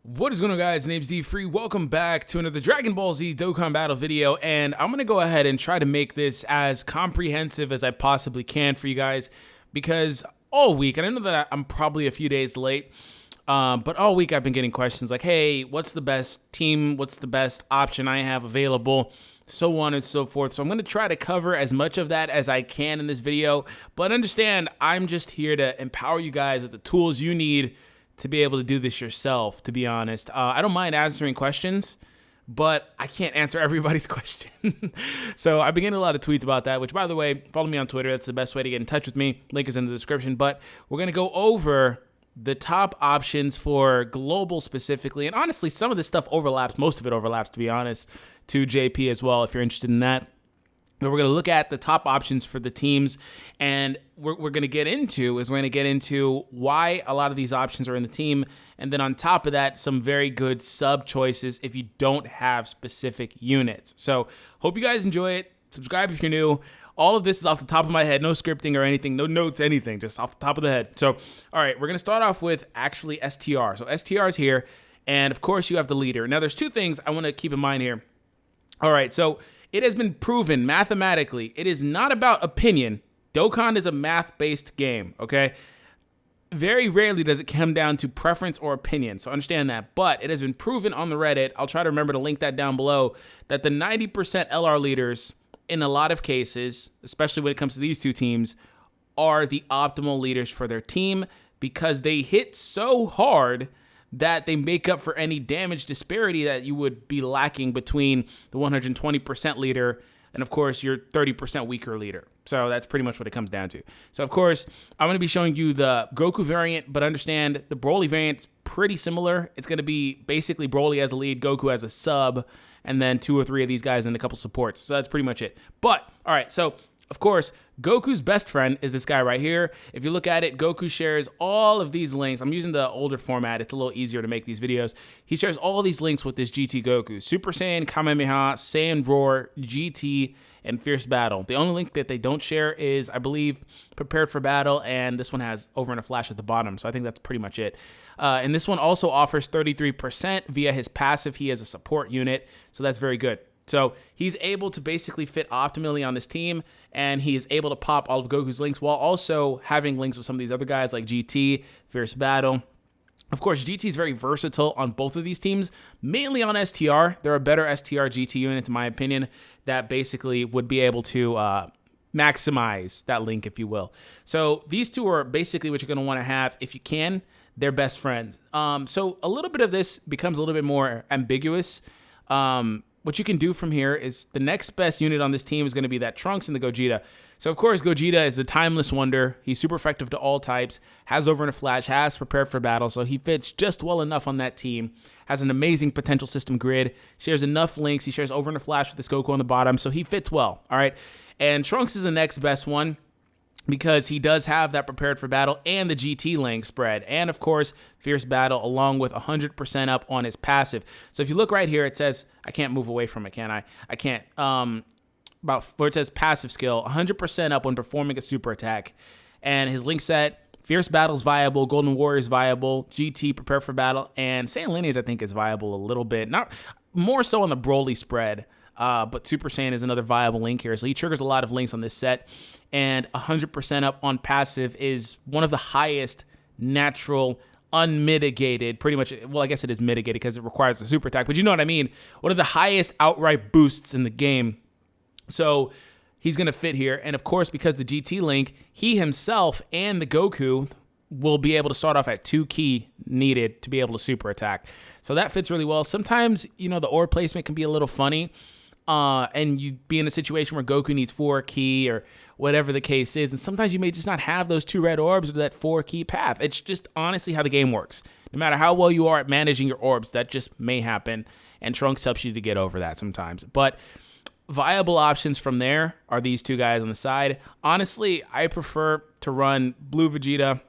What is going on, guys? Name's D-Free. Welcome back to another Dragon Ball Z Dokkan Battle video, and I'm going to go ahead and try to make this as comprehensive as I possibly can for you guys, because all week, and I know that I'm probably a few days late, but all week I've been getting questions like, hey, what's the best team? What's the best option I have available? So on and so forth. So I'm going to try to cover as much of that as I can in this video, but understand I'm just here to empower you guys with the tools you need to be able to do this yourself, to be honest. I don't mind answering questions, but I can't answer everybody's question. So I've been getting a lot of tweets about that, which, by the way, follow me on Twitter. That's the best way to get in touch with me. Link is in the description. But we're going to go over the top options for global specifically. And honestly, some of this stuff overlaps. Most of it overlaps, to be honest, to JP as well, if you're interested in that. But we're going to look at the top options for the teams, and we're going to get into why a lot of these options are in the team, and then on top of that, some very good sub choices if you don't have specific units. So hope you guys enjoy it. Subscribe if you're new. All of this is off the top of my head, no scripting or anything, no notes, anything, just off the top of the head. So, all right, we're going to start off with actually STR. So STR is here, and of course you have the leader. Now there's two things I want to keep in mind here. All right, so it has been proven mathematically, it is not about opinion. Dokkan is a math-based game, okay? Very rarely does it come down to preference or opinion, so understand that. But it has been proven on the Reddit, I'll try to remember to link that down below, that the 90% LR leaders, in a lot of cases, especially when it comes to these two teams, are the optimal leaders for their team because they hit so hard that they make up for any damage disparity that you would be lacking between the 120% leader and, of course, your 30% weaker leader. So that's pretty much what it comes down to. So, of course, I'm going to be showing you the Goku variant, but understand the Broly variant's pretty similar. It's going to be basically Broly as a lead, Goku as a sub, and then 2 or 3 of these guys and a couple supports. So that's pretty much it. But, all right, so of course, Goku's best friend is this guy right here. If you look at it, Goku shares all of these links. I'm using the older format. It's a little easier to make these videos. He shares all these links with this GT Goku. Super Saiyan, Kamehameha, Saiyan Roar, GT, and Fierce Battle. The only link that they don't share is, I believe, Prepared for Battle, and this one has Over in a Flash at the bottom. So I think that's pretty much it. And this one also offers 33% via his passive. He has a support unit, so that's very good. So he's able to basically fit optimally on this team, and he is able to pop all of Goku's links while also having links with some of these other guys like GT, Fierce Battle. Of course, GT is very versatile on both of these teams, mainly on STR. There are better STR GT units, in my opinion, that basically would be able to maximize that link, if you will. So these two are basically what you're going to want to have if you can. They're best friends. So a little bit of this becomes a little bit more ambiguous. What you can do from here is the next best unit on this team is going to be that Trunks and the Gogeta. So, of course, Gogeta is the timeless wonder. He's super effective to all types, has Over in a Flash, has Prepared for Battle, so he fits just well enough on that team, has an amazing potential system grid, shares enough links. He shares Over in a Flash with this Goku on the bottom, so he fits well, all right? And Trunks is the next best one, because he does have that Prepared for Battle and the GT link spread. And, of course, Fierce Battle along with 100% up on his passive. So if you look right here, it says, I can't move away from it, can I? I can't. About where it says passive skill, 100% up when performing a super attack. And his link set, Fierce Battle's viable, Golden Warrior's viable, GT Prepared for Battle, and Saiyan Lineage I think is viable a little bit. Not more so on the Broly spread. But Super Saiyan is another viable link here. So he triggers a lot of links on this set. And 100% up on passive is one of the highest natural, unmitigated, pretty much, well, I guess it is mitigated because it requires a super attack, but you know what I mean. One of the highest outright boosts in the game. So he's going to fit here. And of course, because the GT link, he himself and the Goku will be able to start off at 2 key needed to be able to super attack. So that fits really well. Sometimes, you know, the orb placement can be a little funny. And you'd be in a situation where Goku needs 4 key or whatever the case is. And sometimes you may just not have those 2 red orbs or that 4 key path. It's just honestly how the game works. No matter how well you are at managing your orbs, that just may happen. And Trunks helps you to get over that sometimes. But viable options from there are these 2 guys on the side. Honestly, I prefer to run Blue Vegeta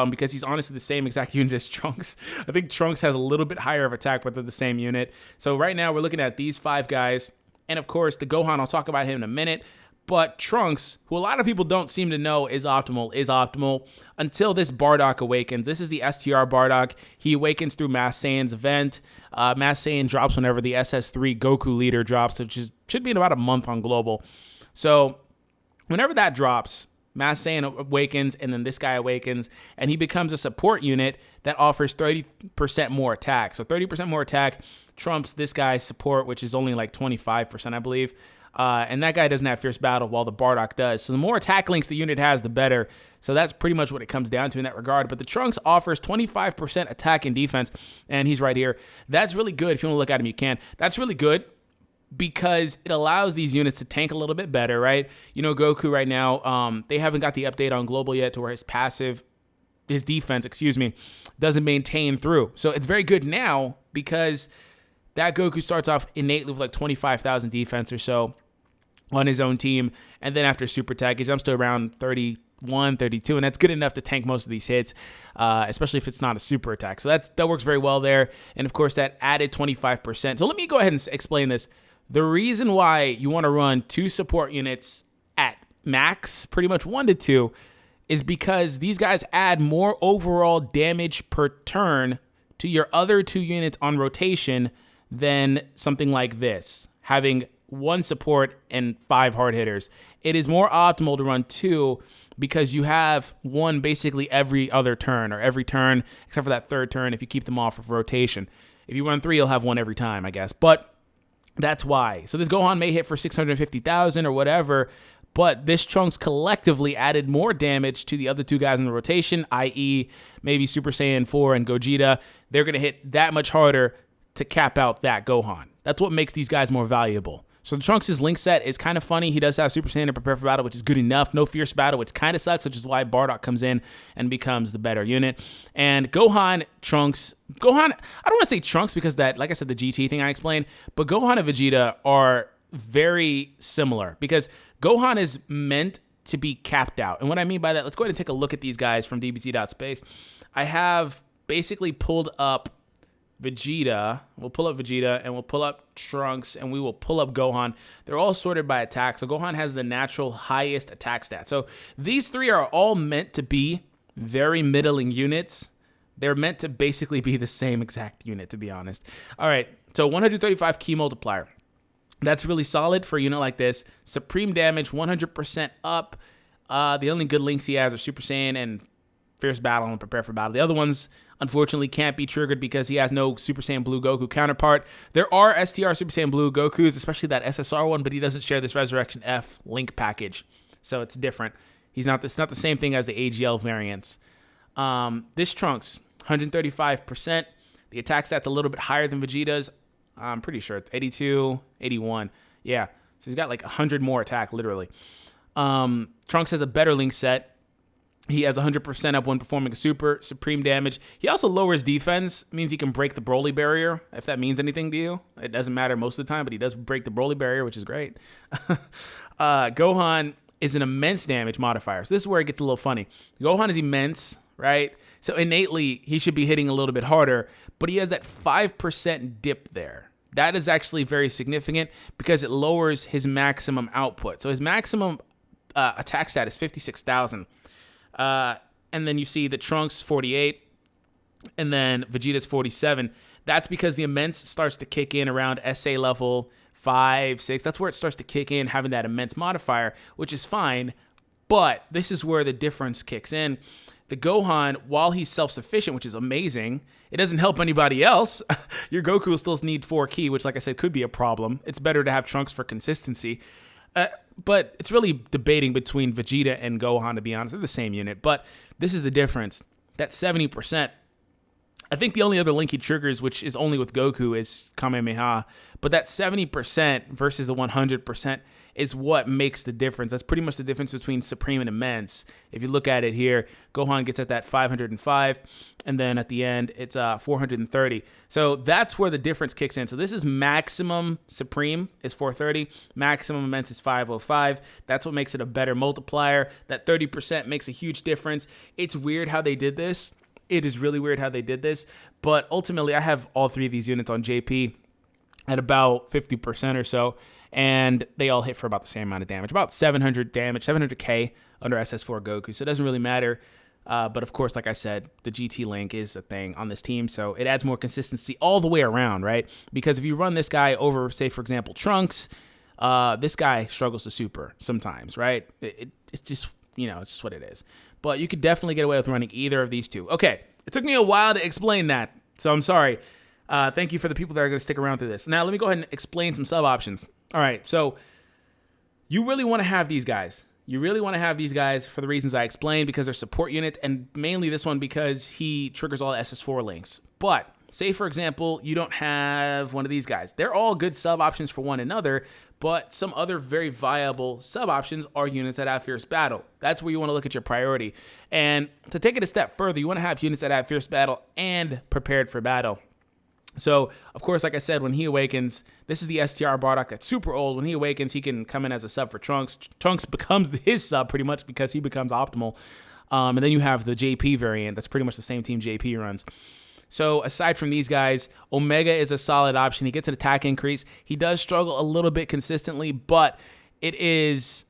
because he's honestly the same exact unit as Trunks. I think Trunks has a little bit higher of attack, but they're the same unit. So right now we're looking at these 5 guys. And of course, the Gohan, I'll talk about him in a minute. But Trunks, who a lot of people don't seem to know is optimal until this Bardock awakens. This is the STR Bardock. He awakens through Mass Saiyan's event. Mass Saiyan drops whenever the SS3 Goku leader drops, which should be in about a month on Global. So whenever that drops, Mass Saiyan awakens, and then this guy awakens, and he becomes a support unit that offers 30% more attack. So 30% more attack trumps this guy's support, which is only like 25%, I believe. And that guy doesn't have Fierce Battle while the Bardock does. So the more attack links the unit has, the better. So that's pretty much what it comes down to in that regard. But the Trunks offers 25% attack and defense, and he's right here. That's really good. If you want to look at him, you can. That's really good because it allows these units to tank a little bit better, right? You know, Goku right now, they haven't got the update on Global yet to where his defense, doesn't maintain through. So it's very good now because that Goku starts off innately with like 25,000 defense or so on his own team. And then after Super Attack, he jumps to around 31, 32, and that's good enough to tank most of these hits, especially if it's not a Super Attack. So that works very well there. And of course, that added 25%. So let me go ahead and explain this. The reason why you want to run 2 support units at max, pretty much 1 to 2, is because these guys add more overall damage per turn to your other 2 units on rotation than something like this, having 1 support and 5 hard hitters. It is more optimal to run 2 because you have 1 basically every other turn, or every turn except for that 3rd turn if you keep them off of rotation. If you run 3, you'll have 1 every time, I guess. But that's why. So this Gohan may hit for 650,000 or whatever, but this Trunks collectively added more damage to the other 2 guys in the rotation, i.e. maybe Super Saiyan 4 and Gogeta. They're going to hit that much harder to cap out that Gohan. That's what makes these guys more valuable. So the Trunks' link set is kind of funny. He does have Super Saiyan to prepare for battle, which is good enough. No Fierce Battle, which kind of sucks, which is why Bardock comes in and becomes the better unit. And Gohan, Trunks, I don't want to say Trunks because that, like I said, the GT thing I explained, but Gohan and Vegeta are very similar because Gohan is meant to be capped out. And what I mean by that, let's go ahead and take a look at these guys from DBZ.space. I have basically pulled up Vegeta. We'll pull up Vegeta, and we'll pull up Trunks, and we will pull up Gohan. They're all sorted by attack. So Gohan has the natural highest attack stat. So these 3 are all meant to be very middling units. They're meant to basically be the same exact unit, to be honest. All right, so 135 key multiplier. That's really solid for a unit like this. Supreme damage, 100% up. The only good links he has are Super Saiyan and Fierce Battle and Prepare for Battle. The other ones, unfortunately, can't be triggered because he has no Super Saiyan Blue Goku counterpart. There are STR Super Saiyan Blue Gokus, especially that SSR one, but he doesn't share this Resurrection F link package, so it's different. It's not the same thing as the AGL variants. This Trunks, 135%. The attack stat's a little bit higher than Vegeta's. I'm pretty sure it's 82, 81. Yeah, so he's got like 100 more attack, literally. Trunks has a better link set. He has 100% up when performing a supreme damage. He also lowers defense, means he can break the Broly barrier, if that means anything to you. It doesn't matter most of the time, but he does break the Broly barrier, which is great. Gohan is an immense damage modifier. So this is where it gets a little funny. Gohan is immense, right? So innately, he should be hitting a little bit harder, but he has that 5% dip there. That is actually very significant because it lowers his maximum output. So his maximum attack stat is 56,000. And then you see the Trunks 48, and then Vegeta's 47. That's because the immense starts to kick in around SA level 5, 6. That's where it starts to kick in, having that immense modifier, which is fine. But this is where the difference kicks in. The Gohan, while he's self-sufficient, which is amazing, it doesn't help anybody else. Your Goku will still need 4 ki, which, like I said, could be a problem. It's better to have Trunks for consistency. But it's really debating between Vegeta and Gohan, to be honest. They're the same unit, but this is the difference. That 70%. I think the only other link he triggers, which is only with Goku, is Kamehameha. But that 70% versus the 100% is what makes the difference. That's pretty much the difference between Supreme and Immense. If you look at it here, Gohan gets at that 505, and then at the end, it's 430. So that's where the difference kicks in. So this is maximum Supreme is 430, maximum Immense is 505. That's what makes it a better multiplier. That 30% makes a huge difference. It's weird how they did this. It is really weird how they did this, but ultimately I have all 3 of these units on JP at about 50% or so, and they all hit for about the same amount of damage, about 700 damage, 700k under SS4 Goku, so it doesn't really matter. But of course, like I said, the GT Link is a thing on this team, so it adds more consistency all the way around, right? Because if you run this guy over, say, for example, Trunks, this guy struggles to super sometimes, right? It's just, it's just what it is. But you could definitely get away with running either of these two. Okay, it took me a while to explain that, so I'm sorry. Thank you for the people that are going to stick around through this. Now, let me go ahead and explain some sub options. All right, so you really want to have these guys. You really want to have these guys for the reasons I explained, because they're support units, and mainly this one because he triggers all SS4 links. But say, for example, you don't have one of these guys. They're all good sub options for one another, but some other very viable sub options are units that have Fierce Battle. That's where you want to look at your priority. And to take it a step further, you want to have units that have Fierce Battle and Prepared for Battle. So, of course, like I said, when he awakens, this is the STR Bardock that's super old. When he awakens, he can come in as a sub for Trunks. Trunks becomes his sub pretty much because he becomes optimal. And then you have the JP variant. That's pretty much the same team JP runs. So aside from these guys, Omega is a solid option. He gets an attack increase. He does struggle a little bit consistently, but it is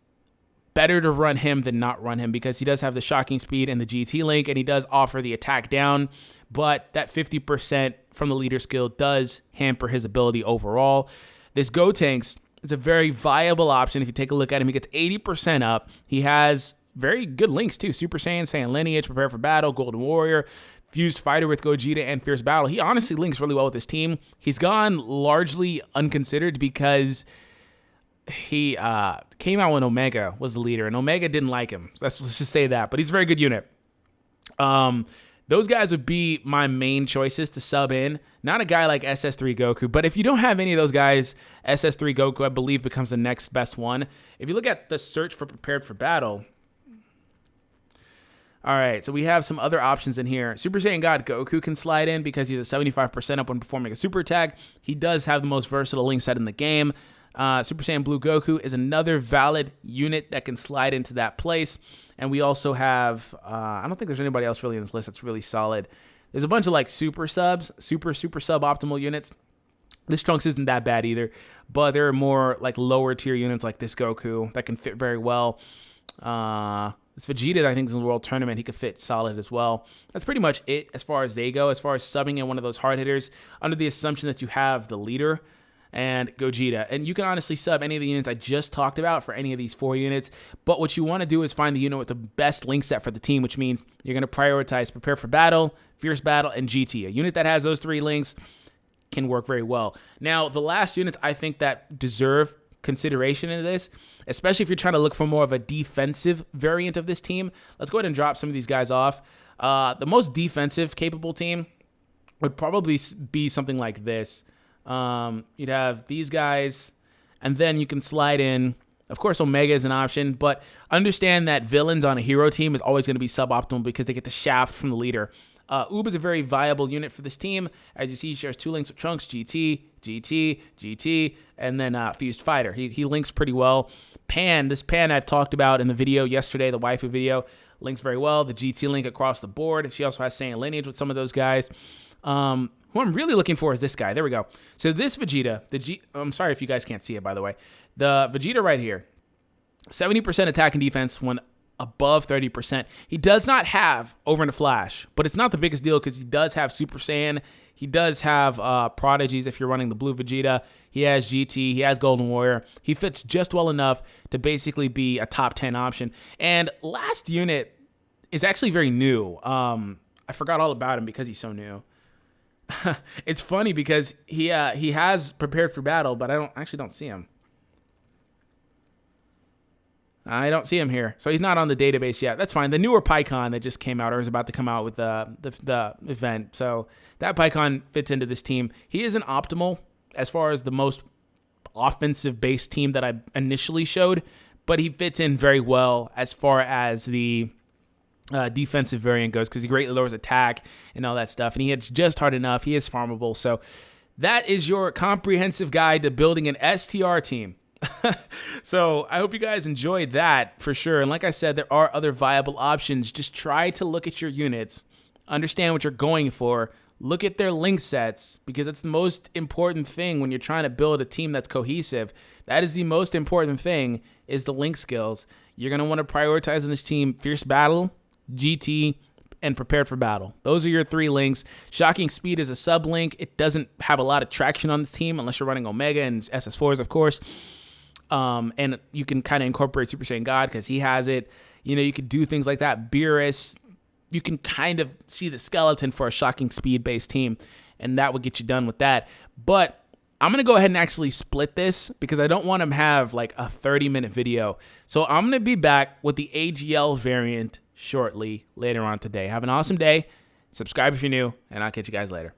better to run him than not run him because he does have the shocking speed and the GT link, and he does offer the attack down, but that 50% from the leader skill does hamper his ability overall. This Gotenks is a very viable option. If you take a look at him, he gets 80% up. He has very good links too. Super Saiyan, Saiyan Lineage, Prepare for Battle, Golden Warrior, Fused Fighter with Gogeta, and Fierce Battle. He honestly links really well with his team. He's gone largely unconsidered because he came out when Omega was the leader, and Omega didn't like him. Let's just say that. But he's a very good unit. Those guys would be my main choices to sub in. Not a guy like SS3 Goku, but if you don't have any of those guys, SS3 Goku, I believe, becomes the next best one. If you look at the search for Prepared for Battle, all right, so we have some other options in here. Super Saiyan God Goku can slide in because he's a 75% up when performing a super attack. He does have the most versatile link set in the game. Super Saiyan Blue Goku is another valid unit that can slide into that place. And we also have, I don't think there's anybody else really in this list that's really solid. There's a bunch of like super subs, super suboptimal units. This Trunks isn't that bad either, but there are more like lower tier units like this Goku that can fit very well. This Vegeta, I think, is in the World Tournament. He could fit solid as well. That's pretty much it as far as they go. As far as subbing in one of those hard hitters, under the assumption that you have the leader and Gogeta. And you can honestly sub any of the units I just talked about for any of these 4 units. But what you want to do is find the unit with the best link set for the team, which means you're going to prioritize Prepare for Battle, Fierce Battle, and GT. A unit that has those 3 links can work very well. Now, the last units I think that deserve consideration in this, especially if you're trying to look for more of a defensive variant of this team. Let's go ahead and drop some of these guys off. The most defensive capable team would probably be something like this. You'd have these guys, and then you can slide in. Of course, Omega is an option, but understand that villains on a hero team is always going to be suboptimal because they get the shaft from the leader. Oob is a very viable unit for this team. As you see, he shares 2 links with Trunks, GT, and then Fused Fighter. He links pretty well. This Pan I've talked about in the video yesterday, the waifu video, links very well. The GT link across the board. She also has Saiyan Lineage with some of those guys. Who I'm really looking for is this guy. There we go. So this Vegeta, I'm sorry if you guys can't see it, by the way. The Vegeta right here, 70% attack and defense when above 30%. He does not have Over in a Flash, but it's not the biggest deal because he does have Super Saiyan. He does have Prodigies if you're running the Blue Vegeta. He has GT. He has Golden Warrior. He fits just well enough to basically be a top 10 option. And last unit is actually very new. I forgot all about him because he's so new. It's funny because he has Prepared for Battle, but I actually don't see him. I don't see him here, so he's not on the database yet. That's fine. The newer PyCon that just came out or is about to come out with the event, so that PyCon fits into this team. He isn't optimal as far as the most offensive-based team that I initially showed, but he fits in very well as far as the defensive variant goes because he greatly lowers attack and all that stuff, and he hits just hard enough. He is farmable, so that is your comprehensive guide to building an STR team. So I hope you guys enjoyed that for sure. And like I said, there are other viable options. Just try to look at your units, understand what you're going for, look at their link sets, because that's the most important thing when you're trying to build a team that's cohesive. That is the most important thing, is the link skills. You're going to want to prioritize in this team Fierce Battle, GT, and Prepared for Battle. Those are your 3 links. Shocking Speed is a sub link. It doesn't have a lot of traction on this team unless you're running Omega and SS4s, of course. And you can kind of incorporate Super Saiyan God because he has it. You know, you could do things like that. Beerus, you can kind of see the skeleton for a Shocking Speed-based team, and that would get you done with that. But I'm going to go ahead and actually split this because I don't want to have like a 30-minute video. So I'm going to be back with the AGL variant shortly later on today. Have an awesome day. Subscribe if you're new, and I'll catch you guys later.